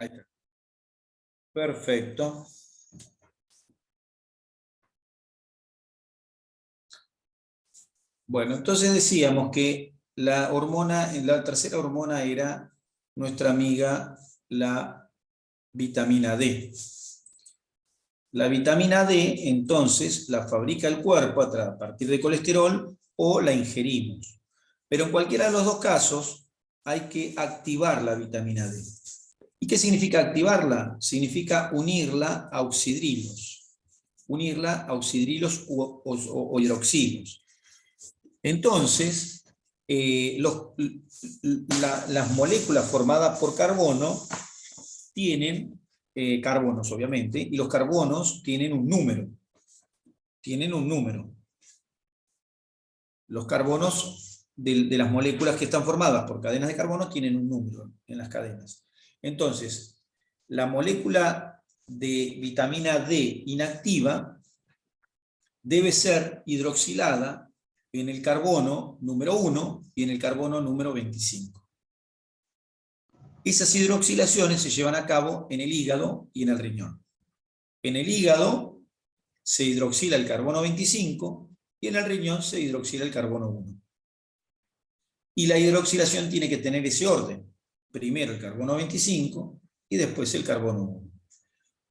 Ahí está. Perfecto. Bueno, entonces decíamos que la tercera hormona era nuestra amiga, la vitamina D. La vitamina D, entonces, la fabrica el cuerpo a partir de colesterol o la ingerimos. Pero en cualquiera de los dos casos hay que activar la vitamina D. ¿Y qué significa activarla? Significa unirla a oxidrilos. Unirla a oxidrilos o hidroxilos. Entonces, las moléculas formadas por carbono tienen carbonos, obviamente, y los carbonos tienen un número. Tienen un número. Los carbonos de las moléculas que están formadas por cadenas de carbono tienen un número en las cadenas. Entonces, la molécula de vitamina D inactiva debe ser hidroxilada en el carbono número 1 y en el carbono número 25. Esas hidroxilaciones se llevan a cabo en el hígado y en el riñón. En el hígado se hidroxila el carbono 25 y en el riñón se hidroxila el carbono 1. Y la hidroxilación tiene que tener ese orden. Primero el carbono 25 y después el carbono 1.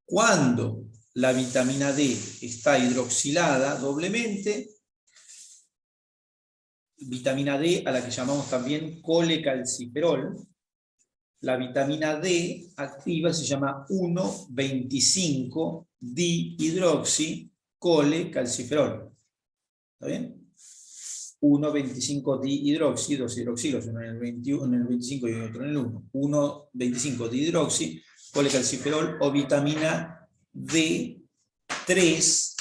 Cuando la vitamina D está hidroxilada doblemente, vitamina D a la que llamamos también colecalciferol, la vitamina D activa se llama 1,25-dihidroxi-colecalciferol. ¿Está bien? 1,25-dihidroxi, dos hidroxilos, uno en el 25 y otro en el 1. 1,25-dihidroxi, colecalciferol o vitamina D3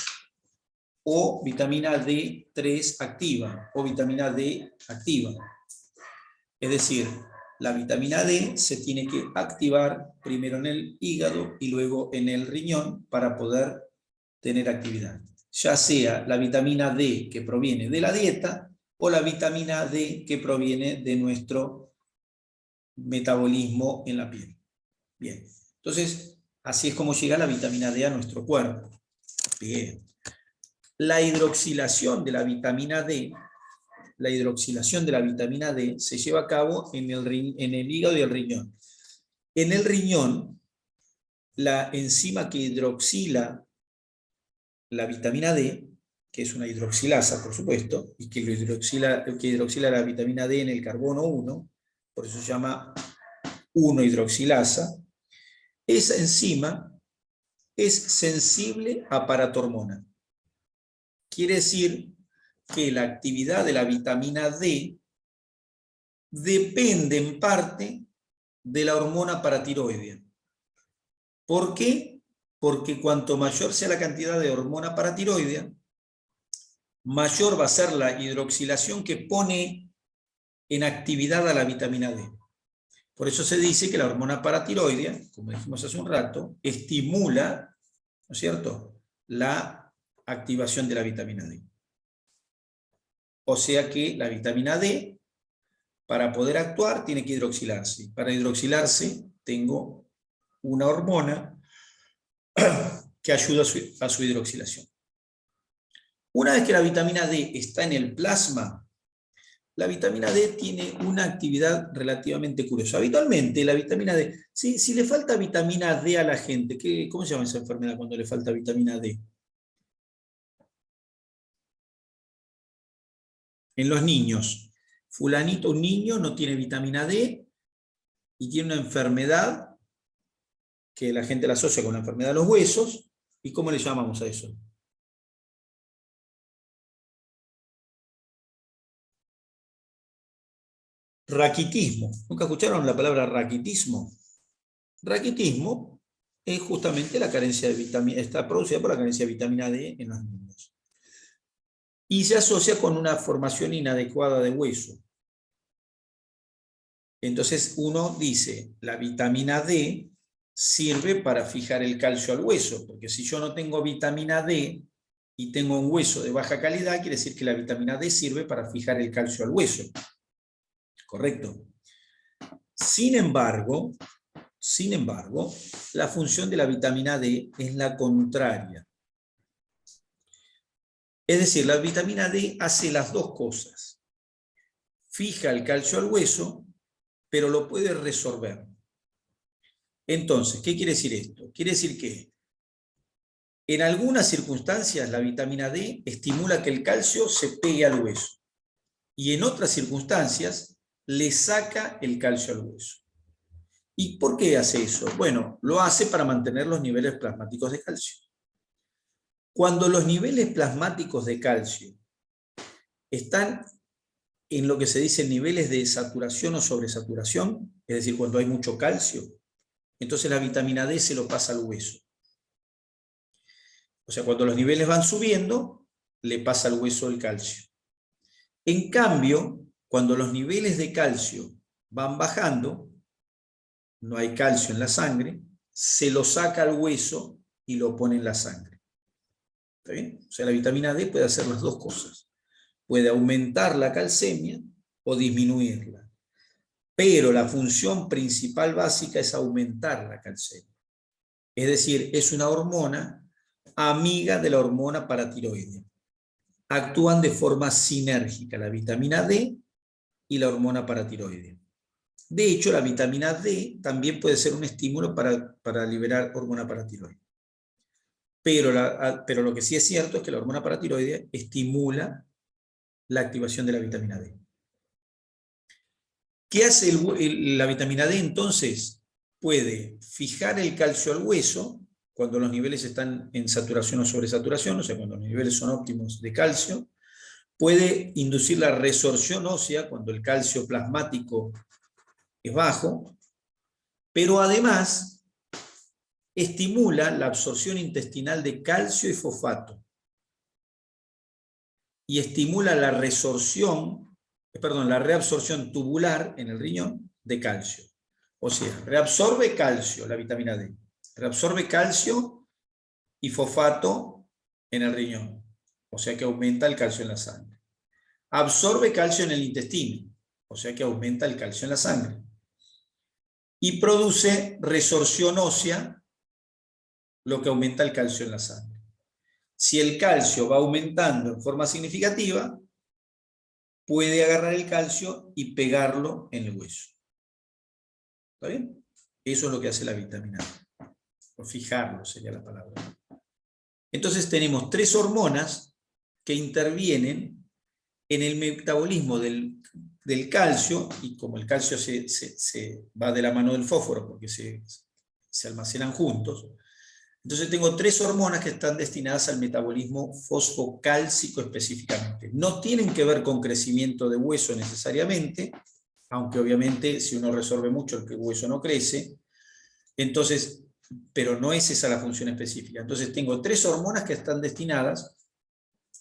o vitamina D3 activa o vitamina D activa. Es decir, la vitamina D se tiene que activar primero en el hígado y luego en el riñón para poder tener actividad. Ya sea la vitamina D que proviene de la dieta o la vitamina D que proviene de nuestro metabolismo en la piel. Bien, entonces así es como llega la vitamina D a nuestro cuerpo. Bien. La hidroxilación de la vitamina D se lleva a cabo en el hígado y el riñón. En el riñón, la enzima que hidroxila la vitamina D, que es una hidroxilasa, por supuesto, y que hidroxila la vitamina D en el carbono 1, por eso se llama 1-hidroxilasa, esa enzima es sensible a paratormona. Quiere decir que la actividad de la vitamina D depende en parte de la hormona paratiroidea. ¿Por qué? Porque cuanto mayor sea la cantidad de hormona paratiroidea, mayor va a ser la hidroxilación que pone en actividad a la vitamina D. Por eso se dice que la hormona paratiroidea, como dijimos hace un rato, estimula, ¿no es cierto?, la activación de la vitamina D. O sea que la vitamina D, para poder actuar, tiene que hidroxilarse. Para hidroxilarse, tengo una hormona que ayuda a su hidroxilación. Una vez que la vitamina D está en el plasma, la vitamina D tiene una actividad relativamente curiosa. Habitualmente, la vitamina D, si le falta vitamina D a la gente, ¿cómo se llama esa enfermedad cuando le falta vitamina D? En los niños. Fulanito, un niño, no tiene vitamina D y tiene una enfermedad que la gente la asocia con la enfermedad de los huesos. ¿Y cómo le llamamos a eso? Raquitismo. ¿Nunca escucharon la palabra raquitismo? Raquitismo es justamente la carencia de vitamina, está producida por la carencia de vitamina D en los niños. Y se asocia con una formación inadecuada de hueso. Entonces uno dice, la vitamina D sirve para fijar el calcio al hueso, porque si yo no tengo vitamina D y tengo un hueso de baja calidad, quiere decir que la vitamina D sirve para fijar el calcio al hueso. ¿Correcto? Sin embargo, Sin embargo, la función de la vitamina D es la contraria. Es decir, la vitamina D hace las dos cosas. Fija el calcio al hueso, pero lo puede resorber. Entonces, ¿qué quiere decir esto? Quiere decir que en algunas circunstancias la vitamina D estimula que el calcio se pegue al hueso y en otras circunstancias le saca el calcio al hueso. ¿Y por qué hace eso? Bueno, lo hace para mantener los niveles plasmáticos de calcio. Cuando los niveles plasmáticos de calcio están en lo que se dice niveles de saturación o sobresaturación, es decir, cuando hay mucho calcio, entonces la vitamina D se lo pasa al hueso. O sea, cuando los niveles van subiendo, le pasa al hueso el calcio. En cambio, cuando los niveles de calcio van bajando, no hay calcio en la sangre, se lo saca al hueso y lo pone en la sangre. ¿Está bien? O sea, la vitamina D puede hacer las dos cosas. Puede aumentar la calcemia o disminuirla. Pero la función principal básica es aumentar la calcemia. Es decir, es una hormona amiga de la hormona paratiroidea. Actúan de forma sinérgica la vitamina D y la hormona paratiroidea. De hecho, la vitamina D también puede ser un estímulo para liberar hormona paratiroidea. Pero lo que sí es cierto es que la hormona paratiroidea estimula la activación de la vitamina D. ¿Qué hace la vitamina D entonces? Puede fijar el calcio al hueso cuando los niveles están en saturación o sobresaturación, o sea, cuando los niveles son óptimos de calcio. Puede inducir la resorción ósea cuando el calcio plasmático es bajo, pero además estimula la absorción intestinal de calcio y fosfato y estimula la reabsorción tubular en el riñón de calcio. O sea, reabsorbe calcio, la vitamina D, reabsorbe calcio y fosfato en el riñón, o sea que aumenta el calcio en la sangre. Absorbe calcio en el intestino, o sea que aumenta el calcio en la sangre. Y produce resorción ósea, lo que aumenta el calcio en la sangre. Si el calcio va aumentando en forma significativa, puede agarrar el calcio y pegarlo en el hueso. ¿Está bien? Eso es lo que hace la vitamina D. O fijarlo sería la palabra. Entonces tenemos tres hormonas que intervienen en el metabolismo del calcio, y como el calcio se va de la mano del fósforo porque se almacenan juntos, entonces tengo tres hormonas que están destinadas al metabolismo fosfocálcico específicamente. No tienen que ver con crecimiento de hueso necesariamente, aunque obviamente si uno resorbe mucho el hueso no crece, entonces, pero no es esa la función específica. Entonces tengo tres hormonas que están destinadas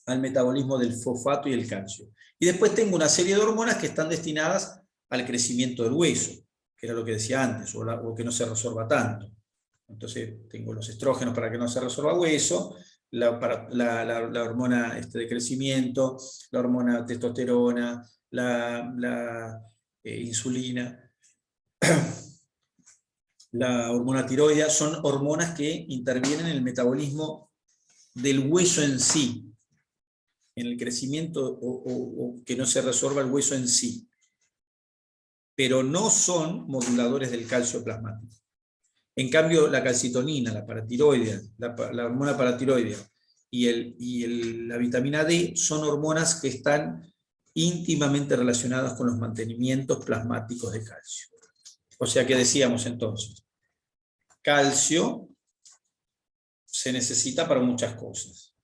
al metabolismo del fosfato y el calcio. Y después tengo una serie de hormonas que están destinadas al crecimiento del hueso, que era lo que decía antes, o que no se resorba tanto. Entonces tengo los estrógenos para que no se resorba hueso, la hormona de crecimiento, la hormona testosterona, la insulina, la hormona tiroidea, son hormonas que intervienen en el metabolismo del hueso en sí, en el crecimiento o que no se resorba el hueso en sí, pero no son moduladores del calcio plasmático. En cambio, la calcitonina, la paratiroidea, la hormona paratiroidea y la vitamina D son hormonas que están íntimamente relacionadas con los mantenimientos plasmáticos de calcio. O sea que decíamos entonces, calcio se necesita para muchas cosas.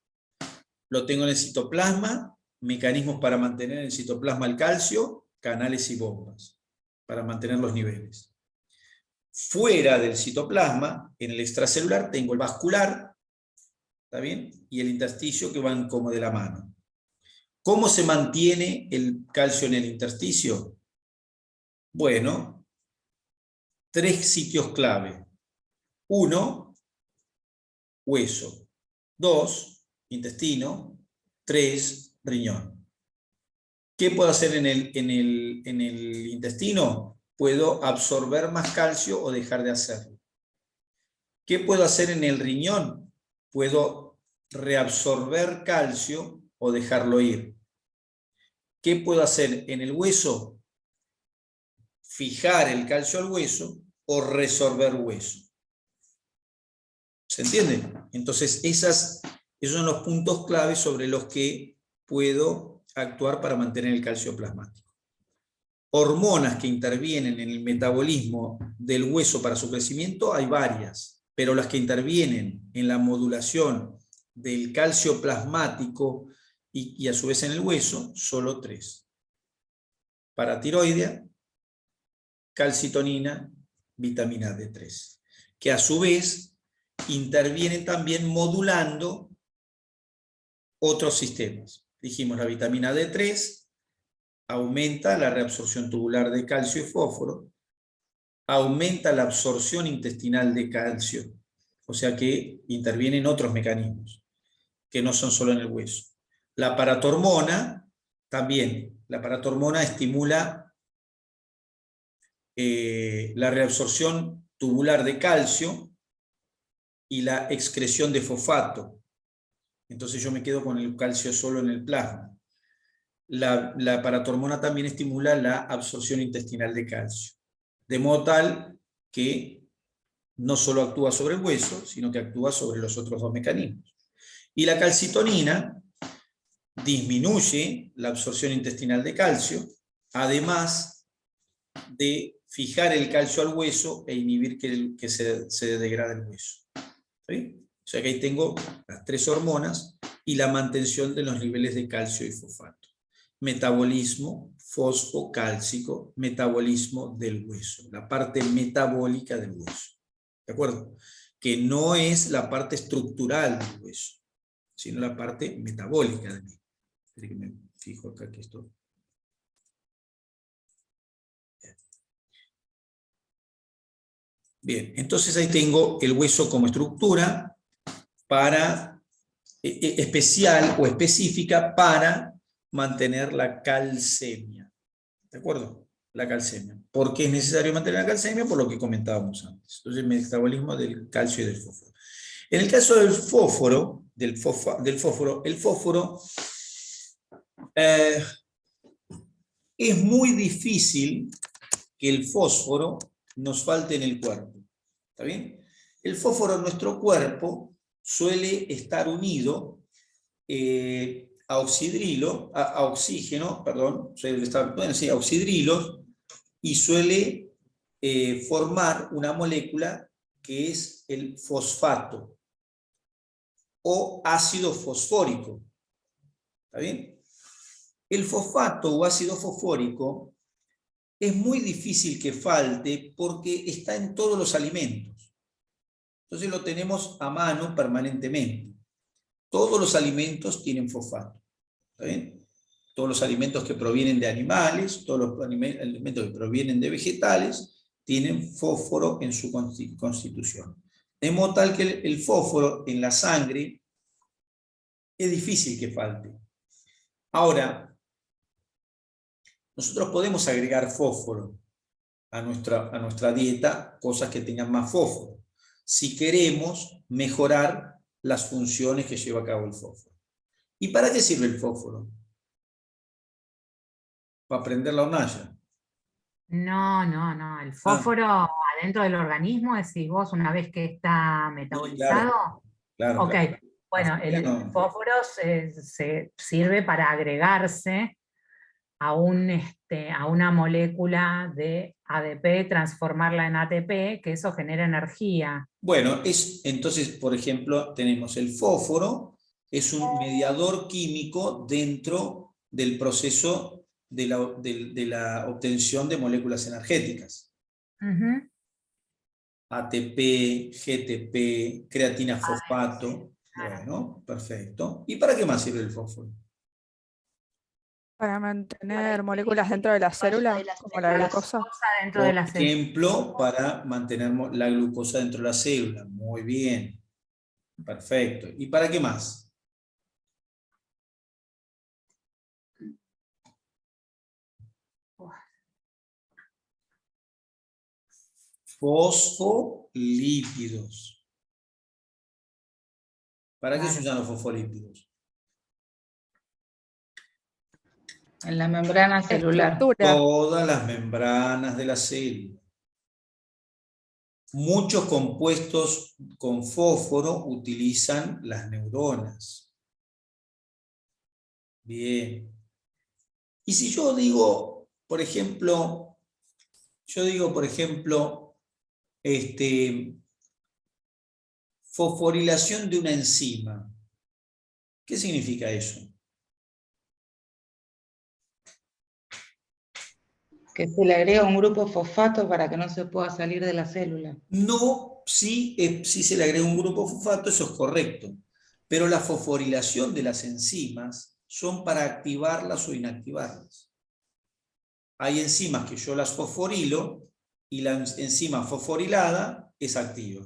Lo tengo en el citoplasma, mecanismos para mantener en el citoplasma el calcio, canales y bombas, para mantener los niveles. Fuera del citoplasma, en el extracelular, tengo el vascular, ¿está bien? Y el intersticio que van como de la mano. ¿Cómo se mantiene el calcio en el intersticio? Bueno, tres sitios clave. 1, hueso. 2, intestino. 3, riñón. ¿Qué puedo hacer en el intestino? puedo absorber más calcio o dejar de hacerlo. ¿Qué puedo hacer en el riñón? Puedo reabsorber calcio o dejarlo ir. ¿Qué puedo hacer en el hueso? Fijar el calcio al hueso o resorber hueso. ¿Se entiende? Entonces, esos son los puntos claves sobre los que puedo actuar para mantener el calcio plasmático. Hormonas que intervienen en el metabolismo del hueso para su crecimiento hay varias, pero las que intervienen en la modulación del calcio plasmático y a su vez en el hueso, solo 3. Paratiroidea, calcitonina, vitamina D3, que a su vez intervienen también modulando otros sistemas. Dijimos, la vitamina D3 aumenta la reabsorción tubular de calcio y fósforo, aumenta la absorción intestinal de calcio, o sea que intervienen otros mecanismos que no son solo en el hueso. La paratormona también, la paratormona estimula la reabsorción tubular de calcio y la excreción de fosfato. Entonces yo me quedo con el calcio solo en el plasma. La paratormona también estimula la absorción intestinal de calcio, de modo tal que no solo actúa sobre el hueso, sino que actúa sobre los otros 2 mecanismos. Y la calcitonina disminuye la absorción intestinal de calcio, además de fijar el calcio al hueso e inhibir que se degrade el hueso. ¿Sí? O sea que ahí tengo las 3 hormonas y la mantención de los niveles de calcio y fosfato. Metabolismo fosfocálcico, metabolismo del hueso, la parte metabólica del hueso. ¿De acuerdo? Que no es la parte estructural del hueso, sino la parte metabólica del mismo. Espera que me fijo acá que esto... Bien, entonces ahí tengo el hueso como estructura para, especial o específica para mantener la calcemia. ¿De acuerdo? La calcemia. ¿Por qué es necesario mantener la calcemia? Por lo que comentábamos antes. Entonces, el metabolismo del calcio y del fósforo. En el caso del fósforo, el fósforo es muy difícil que el fósforo nos falte en el cuerpo. ¿Está bien? El fósforo en nuestro cuerpo suele estar unido a oxidrilo, a oxígeno, perdón, suele estar, bueno, sí, a oxidrilos, y suele formar una molécula que es el fosfato o ácido fosfórico. ¿Está bien? El fosfato o ácido fosfórico es muy difícil que falte porque está en todos los alimentos. Entonces lo tenemos a mano permanentemente. Todos los alimentos tienen fosfato. ¿Está bien? Todos los alimentos que provienen de animales, todos los alimentos que provienen de vegetales, tienen fósforo en su constitución. De modo tal que el fósforo en la sangre es difícil que falte. Ahora, nosotros podemos agregar fósforo a nuestra dieta, cosas que tengan más fósforo, si queremos mejorar las funciones que lleva a cabo el fósforo. ¿Y para qué sirve el fósforo? Para prender la hornalla. No. El Ah, fósforo adentro del organismo, decís vos, una vez que está sí, claro, metabolizado. claro, Ok, claro. bueno, Afuera el no. fósforo se sirve para agregarse a una molécula de ADP, transformarla en ATP, que eso genera energía. Bueno, entonces, por ejemplo, tenemos el fósforo, es un mediador químico dentro del proceso de la obtención de moléculas energéticas. Ujú. ATP, GTP, creatina Sí, fosfato. claro. Bueno, perfecto. ¿Y para qué más sirve el fósforo? Para mantener moléculas dentro de la célula, como la La glucosa. glucosa dentro de Por la célula. ejemplo, para mantener la glucosa dentro de la célula. Muy bien. Perfecto. ¿Y para qué más? fosfolípidos. ¿Para qué se Claro. usan los fosfolípidos? En la membrana celular. Estructura. Todas las membranas de la célula. Muchos compuestos con fósforo utilizan las neuronas. Bien. Y si yo digo, por ejemplo, fosforilación de una enzima, ¿qué significa eso? Que se le agrega un grupo fosfato para que no se pueda salir de la célula. No, sí se le agrega un grupo fosfato, eso es correcto. Pero la fosforilación de las enzimas son para activarlas o inactivarlas. Hay enzimas que yo las fosforilo y la enzima fosforilada es activa.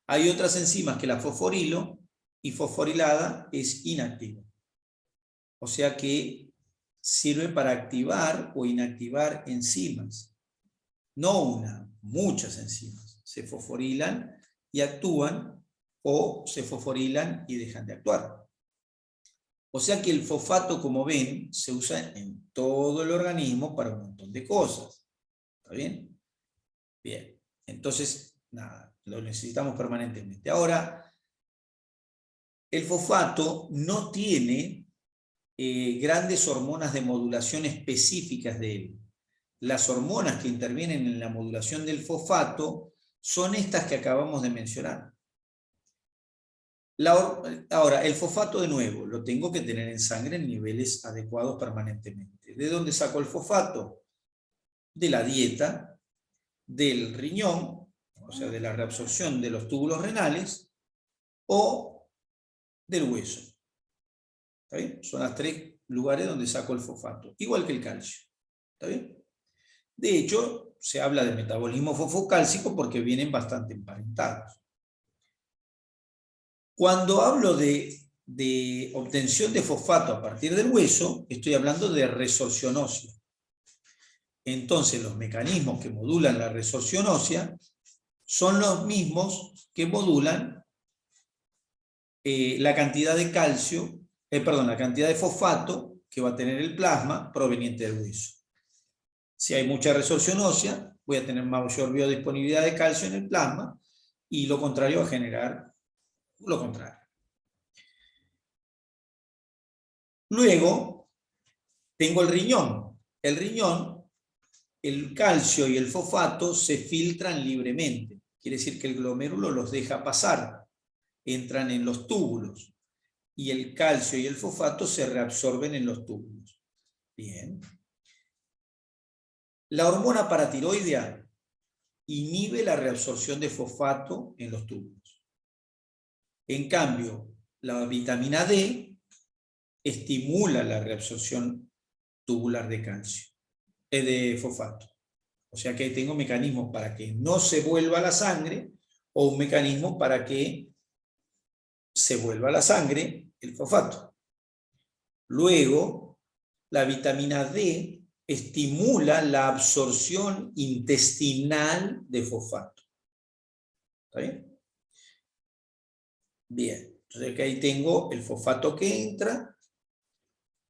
Hay otras enzimas que la fosforilo y fosforilada es inactiva. O sea que sirve para activar o inactivar enzimas. No una, muchas enzimas. Se fosforilan y actúan o se fosforilan y dejan de actuar. O sea que el fosfato, como ven, se usa en todo el organismo para un montón de cosas. ¿Está bien? Bien. Entonces, nada, lo necesitamos permanentemente. Ahora, el fosfato no tiene grandes hormonas de modulación específicas de él. Las hormonas que intervienen en la modulación del fosfato son estas que acabamos de mencionar. Ahora, el fosfato de nuevo, lo tengo que tener en sangre en niveles adecuados permanentemente. ¿De dónde saco el fosfato? De la dieta, del riñón, o sea, de la reabsorción de los túbulos renales, o del hueso. ¿Está bien? Son los 3 lugares donde saco el fosfato, igual que el calcio. ¿Está bien? De hecho, se habla de metabolismo fosfocálcico porque vienen bastante emparentados. Cuando hablo de obtención de fosfato a partir del hueso, estoy hablando de resorción ósea. Entonces, los mecanismos que modulan la resorción ósea son los mismos que modulan la cantidad de calcio, la cantidad de fosfato que va a tener el plasma proveniente del hueso. Si hay mucha resorción ósea, voy a tener mayor biodisponibilidad de calcio en el plasma y lo contrario va a generar lo contrario. Luego, tengo el riñón. El riñón, el calcio y el fosfato se filtran libremente. Quiere decir que el glomérulo los deja pasar. Entran en los túbulos. Y el calcio y el fosfato se reabsorben en los túbulos. Bien. La hormona paratiroidea inhibe la reabsorción de fosfato en los túbulos. En cambio, la vitamina D estimula la reabsorción tubular de calcio, de fosfato. O sea que tengo mecanismos para que no se vuelva a la sangre o un mecanismo para que se vuelva a la sangre el fosfato. Luego, la vitamina D estimula la absorción intestinal de fosfato. ¿Está bien? Bien, entonces aquí ahí tengo el fosfato que entra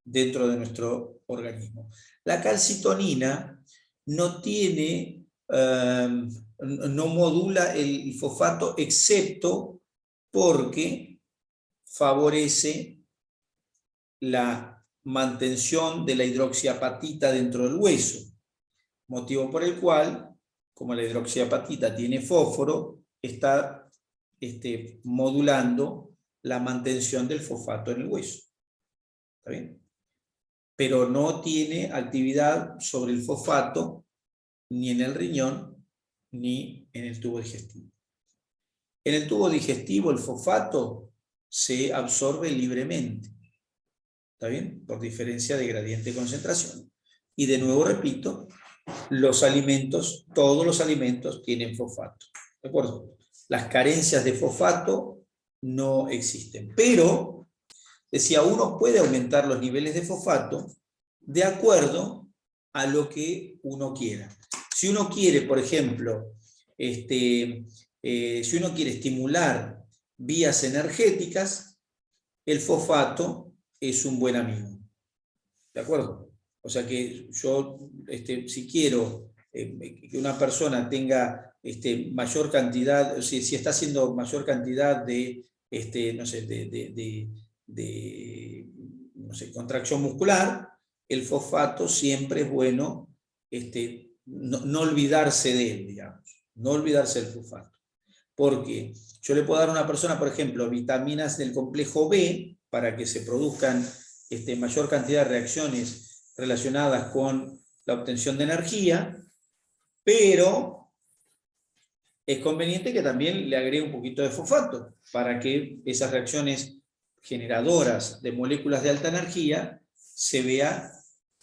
dentro de nuestro organismo. La calcitonina no tiene, no modula el fosfato excepto porque favorece la mantención de la hidroxiapatita dentro del hueso, motivo por el cual, como la hidroxiapatita tiene fósforo, está modulando la mantención del fosfato en el hueso. ¿Está bien? Pero no tiene actividad sobre el fosfato ni en el riñón ni en el tubo digestivo. En el tubo digestivo el fosfato se absorbe libremente. ¿Está bien? Por diferencia de gradiente de concentración. Y de nuevo repito, los alimentos, todos los alimentos tienen fosfato. ¿De acuerdo? Las carencias de fosfato no existen. Pero, decía, uno puede aumentar los niveles de fosfato de acuerdo a lo que uno quiera. Si uno quiere, por ejemplo, si uno quiere estimular vías energéticas, el fosfato es un buen amigo. ¿De acuerdo? O sea que yo, si quiero que una persona tenga mayor cantidad, o sea, si está haciendo mayor cantidad de, no sé, contracción muscular, el fosfato siempre es bueno no olvidarse de él, digamos, no olvidarse del fosfato. Porque yo le puedo dar a una persona, por ejemplo, vitaminas del complejo B para que se produzcan mayor cantidad de reacciones relacionadas con la obtención de energía, pero es conveniente que también le agregue un poquito de fosfato para que esas reacciones generadoras de moléculas de alta energía se vea,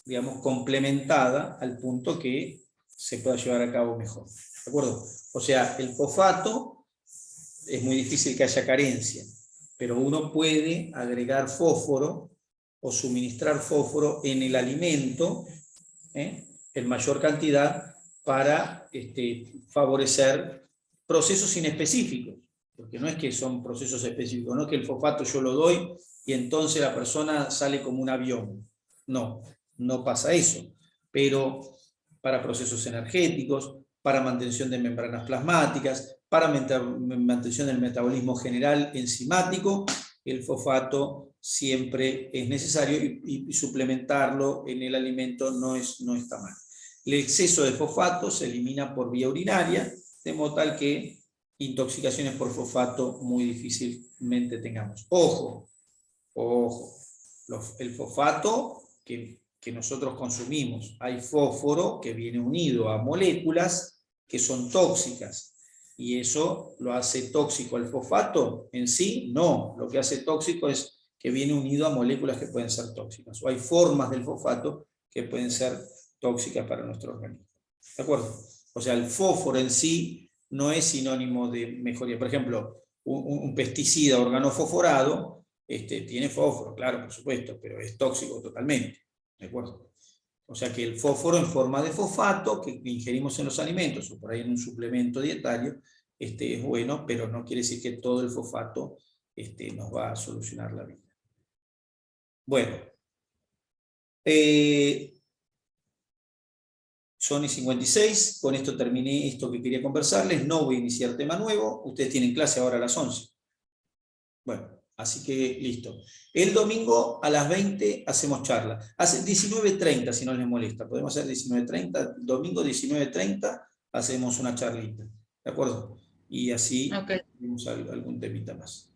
digamos, complementada al punto que se pueda llevar a cabo mejor. ¿De acuerdo? O sea, el fosfato es muy difícil que haya carencia, pero uno puede agregar fósforo o suministrar fósforo en el alimento en mayor cantidad para favorecer procesos inespecíficos, porque no es que son procesos específicos, no es que el fosfato yo lo doy y entonces la persona sale como un avión. No, no pasa eso, pero para procesos energéticos, para mantención de membranas plasmáticas, para mantención del metabolismo general enzimático, el fosfato siempre es necesario y suplementarlo en el alimento no está mal. El exceso de fosfato se elimina por vía urinaria, de modo tal que intoxicaciones por fosfato muy difícilmente tengamos. Ojo, el fosfato que nosotros consumimos, hay fósforo que viene unido a moléculas que son tóxicas, y eso lo hace tóxico el fosfato en sí. No, lo que hace tóxico es que viene unido a moléculas que pueden ser tóxicas, o hay formas del fosfato que pueden ser tóxicas para nuestro organismo. ¿De acuerdo? O sea, el fósforo en sí no es sinónimo de mejoría. Por ejemplo, un pesticida organofosforado tiene fósforo, claro, por supuesto, pero es tóxico totalmente. ¿De acuerdo? O sea que el fósforo en forma de fosfato que ingerimos en los alimentos o por ahí en un suplemento dietario es bueno, pero no quiere decir que todo el fosfato nos va a solucionar la vida. Bueno, son y 56, con esto terminé esto que quería conversarles, no voy a iniciar tema nuevo, ustedes tienen clase ahora a las 11. Bueno, así que listo. El domingo a las 20 hacemos charla. Hace 19:30 si no les molesta. Podemos hacer 19:30. Domingo 19:30 hacemos una charlita. ¿De acuerdo? Y así tenemos algún temita más.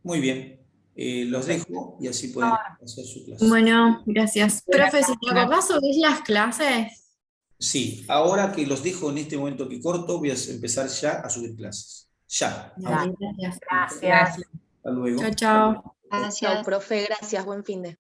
Muy bien. Los dejo y así pueden hacer su clase. Bueno, gracias. Profe, si te acordás, ¿subís las clases? Sí, ahora que los dejo en este momento que corto, voy a empezar ya a subir clases. Ya. Dale, gracias. Gracias. Hasta luego. Chao, chao. Chao, profe, gracias, buen fin de.